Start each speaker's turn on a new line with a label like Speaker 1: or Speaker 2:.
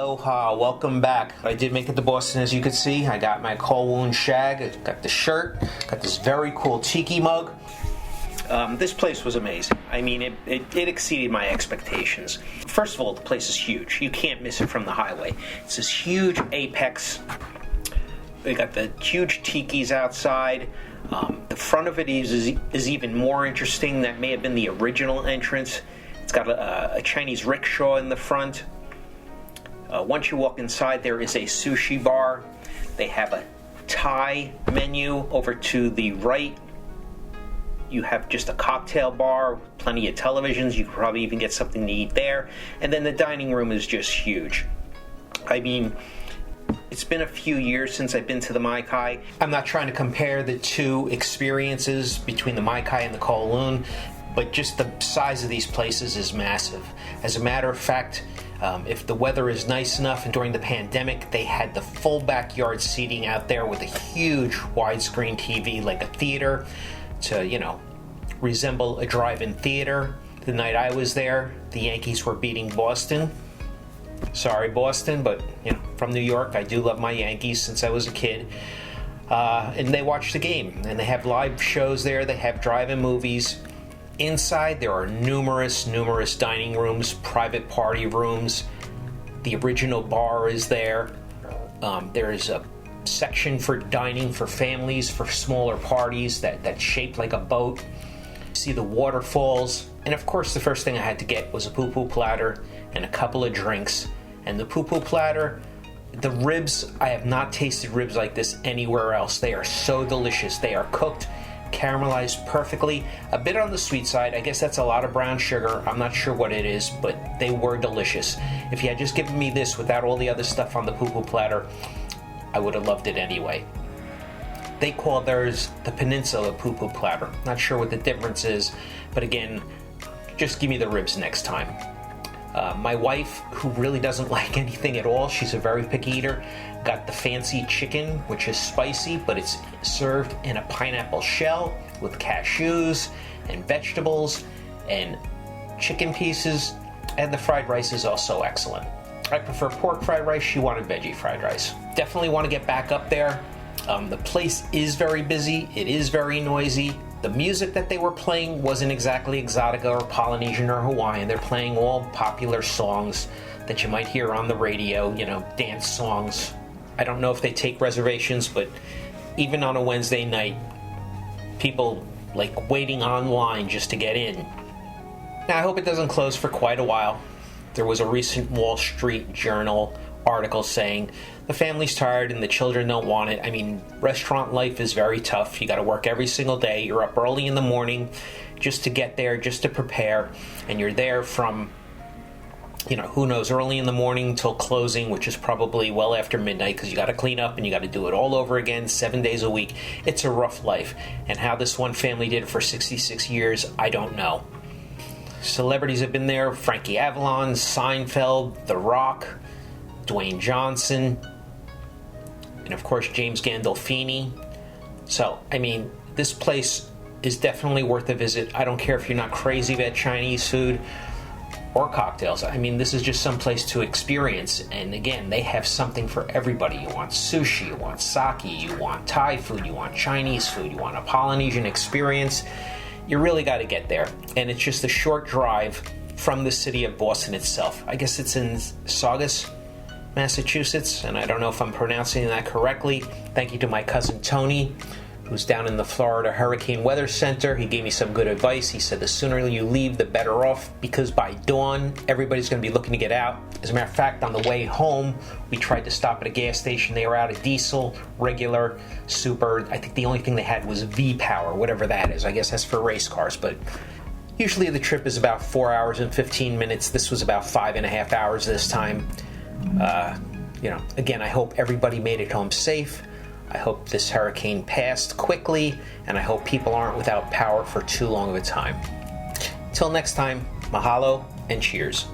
Speaker 1: Aloha, welcome back. I did make it to Boston, as you can see. I got my Kowloon shag, I got the shirt, got this very cool tiki mug. This place was amazing. I mean, it exceeded my expectations. First of all, the place is huge. You can't miss it from the highway. It's this huge apex. They got the huge tikis outside. The front of it is even more interesting. That may have been the original entrance. It's got a Chinese rickshaw in the front. Once you walk inside, there is a sushi bar. They have a Thai menu over to the right. You have just a cocktail bar, plenty of televisions. You could probably even get something to eat there. And then the dining room is just huge. I mean, it's been a few years since I've been to the Mai Kai. I'm not trying to compare the two experiences between the Mai Kai and the Kowloon, but just the size of these places is massive. As a matter of fact, if the weather is nice enough, and during the pandemic, they had the full backyard seating out there with a huge widescreen TV like a theater to, resemble a drive-in theater. The night I was there, the Yankees were beating Boston. Sorry, Boston, but from New York, I do love my Yankees since I was a kid. And they watched the game, and they have live shows there. They have drive-in movies. Inside, there are numerous dining rooms, private party rooms. The original bar is there. There is a section for dining for families, for smaller parties that's shaped like a boat. See the waterfalls. And of course, the first thing I had to get was a poo-poo platter and a couple of drinks. And the poo-poo platter, the ribs, I have not tasted ribs like this anywhere else. They are so delicious. They are cooked, caramelized perfectly. A bit on the sweet side. I guess that's a lot of brown sugar. I'm not sure what it is, but they were delicious. If you had just given me this without all the other stuff on the poo-poo platter, I would have loved it anyway. They call theirs the Peninsula Poo-Poo Platter. Not sure what the difference is, but again, just give me the ribs next time. My wife, who really doesn't like anything at all, she's a very picky eater, got the fancy chicken, which is spicy, but it's served in a pineapple shell with cashews and vegetables and chicken pieces, and the fried rice is also excellent. I prefer pork fried rice. She wanted veggie fried rice. Definitely want to get back up there. The place is very busy. It is very noisy. The music that they were playing wasn't exactly Exotica or Polynesian or Hawaiian. They're playing all popular songs that you might hear on the radio, dance songs. I don't know if they take reservations, but even on a Wednesday night, people like waiting online just to get in. Now, I hope it doesn't close for quite a while. There was a recent Wall Street Journal article saying the family's tired and the children don't want it. I mean, restaurant life is very tough. You got to work every single day. You're up early in the morning just to get there, just to prepare. And you're there from, who knows, early in the morning till closing, which is probably well after midnight, because you got to clean up and you got to do it all over again 7 days a week. It's a rough life. And how this one family did it for 66 years, I don't know. Celebrities have been there: Frankie Avalon, Seinfeld, The Rock, Dwayne Johnson, and of course James Gandolfini. So, I mean, this place is definitely worth a visit. I don't care if you're not crazy about Chinese food or cocktails. I mean, this is just some place to experience. And again, they have something for everybody. You want sushi, you want sake, you want Thai food, you want Chinese food, you want a Polynesian experience. You really got to get there. And it's just a short drive from the city of Boston itself. I guess it's in Saugus, Massachusetts, and I don't know if I'm pronouncing that correctly. Thank you to my cousin Tony, who's down in the Florida Hurricane Weather Center. He gave me some good advice. He said the sooner you leave, the better off, because by dawn, everybody's going to be looking to get out. As a matter of fact, on the way home, we tried to stop at a gas station. They were out of diesel, regular, super. I think the only thing they had was V-Power, whatever that is. I guess that's for race cars, but usually the trip is about 4 hours and 15 minutes. This was about 5.5 hours this time. Again, I hope everybody made it home safe. I hope this hurricane passed quickly, and I hope people aren't without power for too long of a time. Till next time, mahalo and cheers.